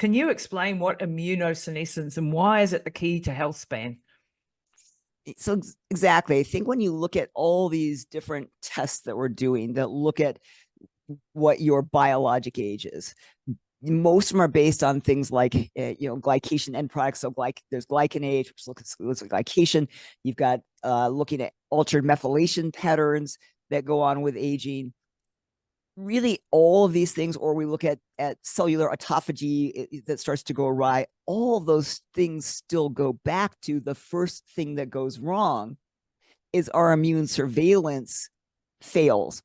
Can you explain what immunosenescence and why is it the key to health span? So exactly. I think when you look at all these different tests that we're doing that look at what your biologic age is, most of them are based on things like glycation end products. So there's glycan age, which looks like glycation. You've got looking at altered methylation patterns that go on with aging. Really, all of these things, or we look at cellular autophagy that starts to go awry. All of those things still go back to the first thing that goes wrong is our immune surveillance fails.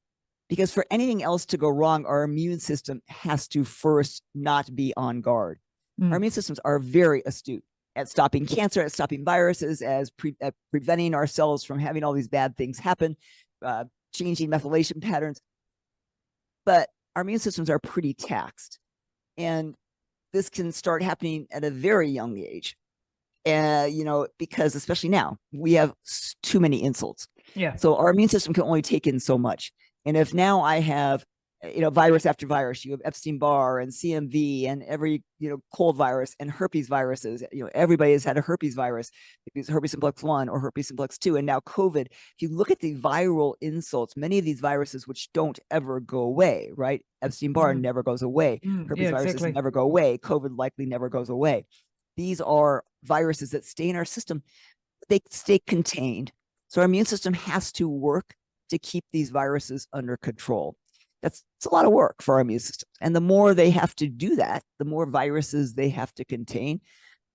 Because for anything else to go wrong, our immune system has to first not be on guard. Our immune systems are very astute at stopping cancer, at stopping viruses, at preventing ourselves from having all these bad things happen, changing methylation patterns. But our immune systems are pretty taxed. And this can start happening at a very young age. Because especially now, we have too many insults. Yeah. So our immune system can only take in so much. And if now I have, virus after virus, you have Epstein-Barr and CMV and every, cold virus and herpes viruses, everybody has had a herpes virus, because herpes simplex 1 or herpes simplex 2, and now COVID. If you look at the viral insults, many of these viruses, which don't ever go away, right? Epstein-Barr never goes away. Herpes viruses never go away. COVID likely never goes away. These are viruses that stay in our system. They stay contained. So our immune system has to work to keep these viruses under control. It's a lot of work for our immune system. And the more they have to do that, the more viruses they have to contain,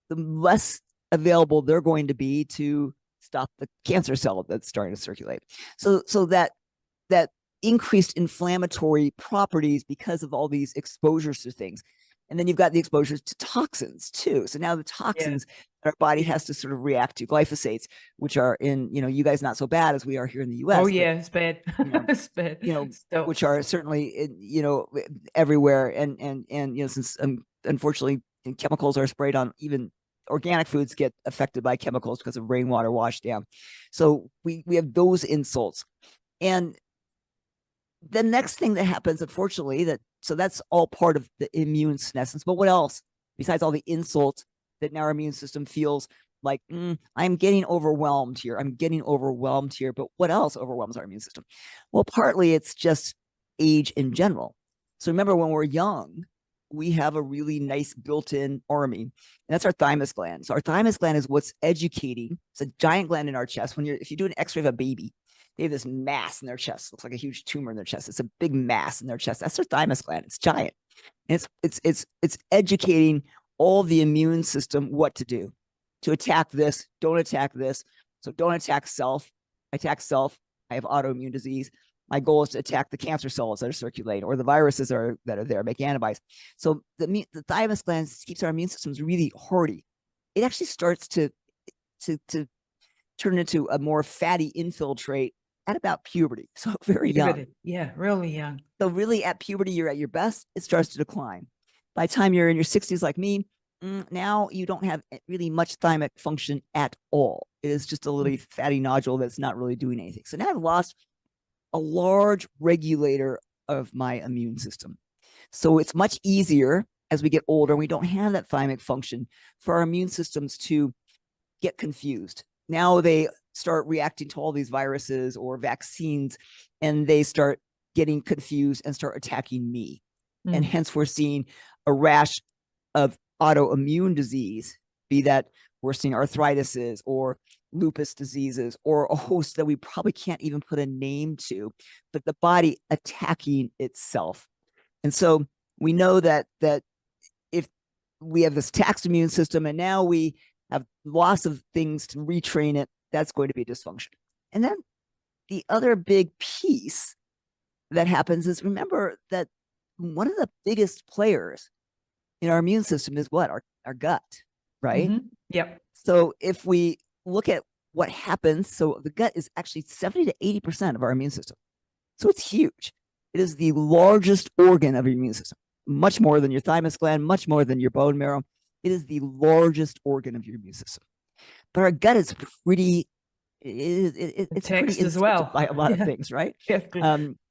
the less available they're going to be to stop the cancer cell that's starting to circulate. So that increased inflammatory properties because of all these exposures to things. And then you've got the exposures to toxins too. So now the toxins that our body has to sort of react to, glyphosates, which are in, you guys not so bad as we are here in the US. Oh yeah, it's bad. It's bad. Which are certainly, everywhere. And since unfortunately chemicals are sprayed on, even organic foods get affected by chemicals because of rainwater wash down. So we have those insults. And the next thing that happens, unfortunately, so that's all part of the immune senescence. But what else besides all the insults that now our immune system feels like, I'm getting overwhelmed here. But what else overwhelms our immune system? Well, partly it's just age in general. So remember, when we're young, we have a really nice built-in army, and that's our thymus gland. So our thymus gland is what's educating. It's a giant gland in our chest. If you do an X-ray of a baby, they have this mass in their chest. It looks like a huge tumor in their chest. It's a big mass in their chest. That's their thymus gland. It's giant. And it's educating all the immune system what to do, to attack this, don't attack this. So don't attack self. Attack self. I have autoimmune disease. My goal is to attack the cancer cells that are circulating, or the viruses that are there, make antibodies. So the thymus gland keeps our immune systems really hardy. It actually starts to turn into a more fatty infiltrate at about puberty. So very young. Yeah, really young. So really at puberty, you're at your best. It starts to decline. By the time you're in your 60s like me, now you don't have really much thymic function at all. It is just a little fatty nodule that's not really doing anything. So now I've lost a large regulator of my immune system. So it's much easier as we get older, and we don't have that thymic function, for our immune systems to get confused. Now they start reacting to all these viruses or vaccines, and they start getting confused and start attacking me. And hence we're seeing a rash of autoimmune disease, be that we're seeing arthritises or lupus diseases, or a host that we probably can't even put a name to, but the body attacking itself. And so we know that if we have this taxed immune system and now we have lots of things to retrain it, that's going to be dysfunction. And then the other big piece that happens is, remember that one of the biggest players in our immune system is what? Our gut, right? Yep. So if we look at what happens, so the gut is actually 70 to 80% of our immune system. So it's huge. It is the largest organ of your immune system, much more than your thymus gland, much more than your bone marrow. It is the largest organ of your immune system. But our gut is pretty, it's pretty as well by a lot of things, right? Yeah.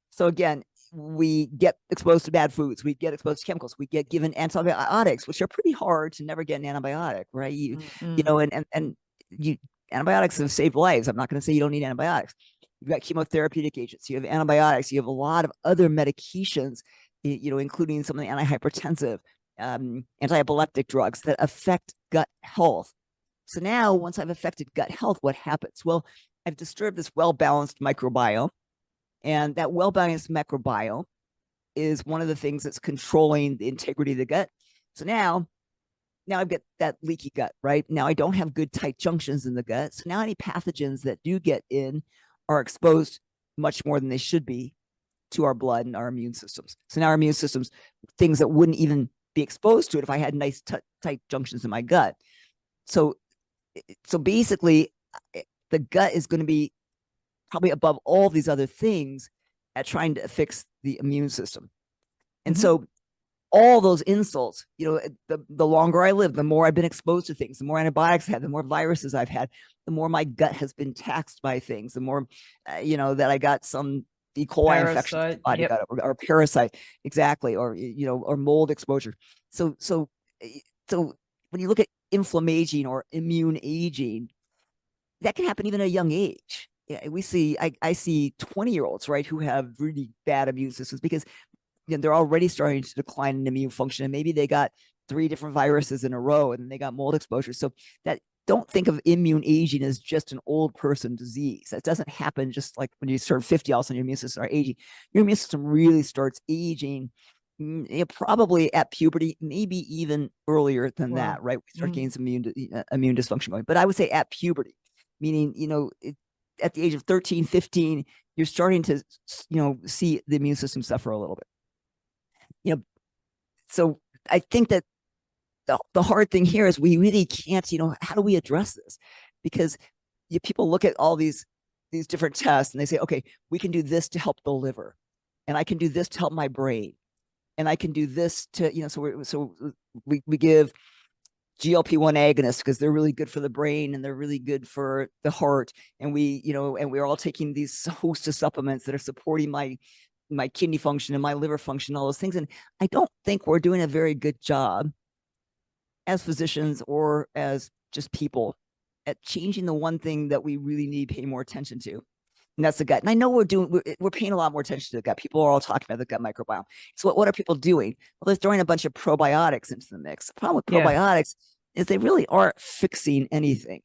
So again, we get exposed to bad foods, we get exposed to chemicals, we get given antibiotics, which are pretty hard to never get an antibiotic, right? You know, and you antibiotics have saved lives. I'm not going to say you don't need antibiotics. You've got chemotherapeutic agents, you have antibiotics, you have a lot of other medications, you know, including some of the antihypertensive, anti-epileptic drugs that affect gut health. So now, once I've affected gut health, what happens? Well, I've disturbed this well-balanced microbiome, and that well-balanced microbiome is one of the things that's controlling the integrity of the gut. So now I've got that leaky gut, right? Now I don't have good tight junctions in the gut. So now any pathogens that do get in are exposed much more than they should be to our blood and our immune systems. So now our immune systems, things that wouldn't even be exposed to it if I had nice tight junctions in my gut. So basically, the gut is going to be probably above all these other things at trying to fix the immune system. And so all those insults, you know, the longer I live, the more I've been exposed to things, the more antibiotics I've had, the more viruses I've had, the more my gut has been taxed by things, the more, you know, that I got some E. coli infection in my body, Yep. or parasite, exactly, or, you know, or mold exposure. So when you look at inflammaging or immune aging, that can happen even at a young age. Yeah, I see 20-year-olds, right, who have really bad immune systems because, you know, they're already starting to decline in immune function, and maybe they got 3 different viruses in a row, and then they got mold exposure. So that, don't think of immune aging as just an old person disease. That doesn't happen just like when you turn 50, all of a sudden your immune system starts aging. Your immune system really starts aging, you know, probably at puberty, maybe even earlier than that, right? We start getting some immune dysfunction going. But I would say at puberty, meaning, you know, at the age of 13, 15, you're starting to, you know, see the immune system suffer a little bit. You know, so I think that the hard thing here is we really can't, you know, how do we address this? Because people look at all these different tests and they say, okay, we can do this to help the liver, and I can do this to help my brain, and I can do this to, you know, so we give GLP-1 agonists because they're really good for the brain and they're really good for the heart. And we, you know, and we're all taking these host of supplements that are supporting my kidney function and my liver function, all those things. And I don't think we're doing a very good job as physicians or as just people at changing the one thing that we really need to pay more attention to. And that's the gut. And I know we're paying a lot more attention to the gut. People are all talking about the gut microbiome. So what are people doing? Well, they're throwing a bunch of probiotics into the mix. The problem with probiotics is they really aren't fixing anything.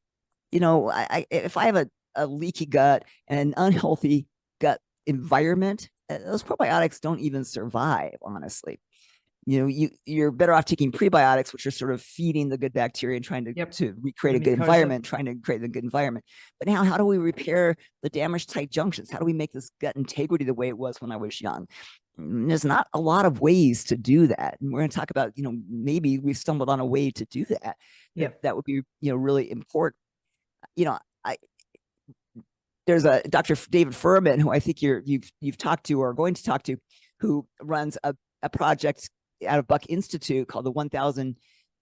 You know, if I have a leaky gut and an unhealthy gut environment, those probiotics don't even survive, honestly. You know, you're better off taking prebiotics, which are sort of feeding the good bacteria and trying to recreate a good environment, trying to create a good environment. But now, how do we repair the damaged tight junctions? How do we make this gut integrity the way it was when I was young? There's not a lot of ways to do that. And we're going to talk about, you know, maybe we've stumbled on a way to do that. Yeah. That would be, you know, really important. You know, there's a Dr. David Furman, who I think you've talked to or are going to talk to, who runs a project out of Buck Institute called the 1000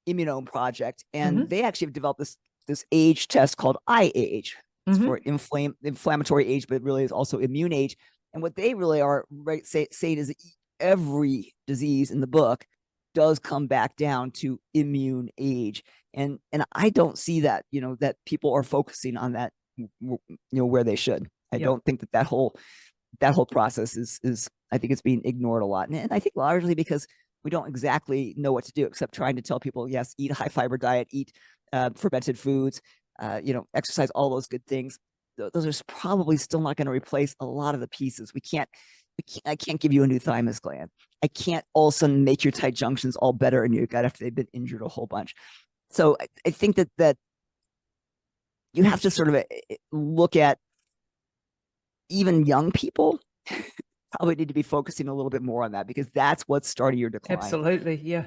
Immunome Project. And they actually have developed this age test called iAge. It's for inflammatory age, but it really is also immune age. And what they really are saying is that every disease in the book does come back down to immune age. And I don't see that, you know, that people are focusing on that, you know, where they should. I don't think that whole process is I think it's being ignored a lot. And I think largely because we don't exactly know what to do, except trying to tell people, yes, eat a high fiber diet, eat fermented foods, you know, exercise, all those good things. Those are probably still not going to replace a lot of the pieces. I can't give you a new thymus gland. I can't all of a sudden make your tight junctions all better in your gut after they've been injured a whole bunch. So I think that you have to sort of look at even young people probably need to be focusing a little bit more on that, because that's what's starting your decline. Absolutely. Yeah.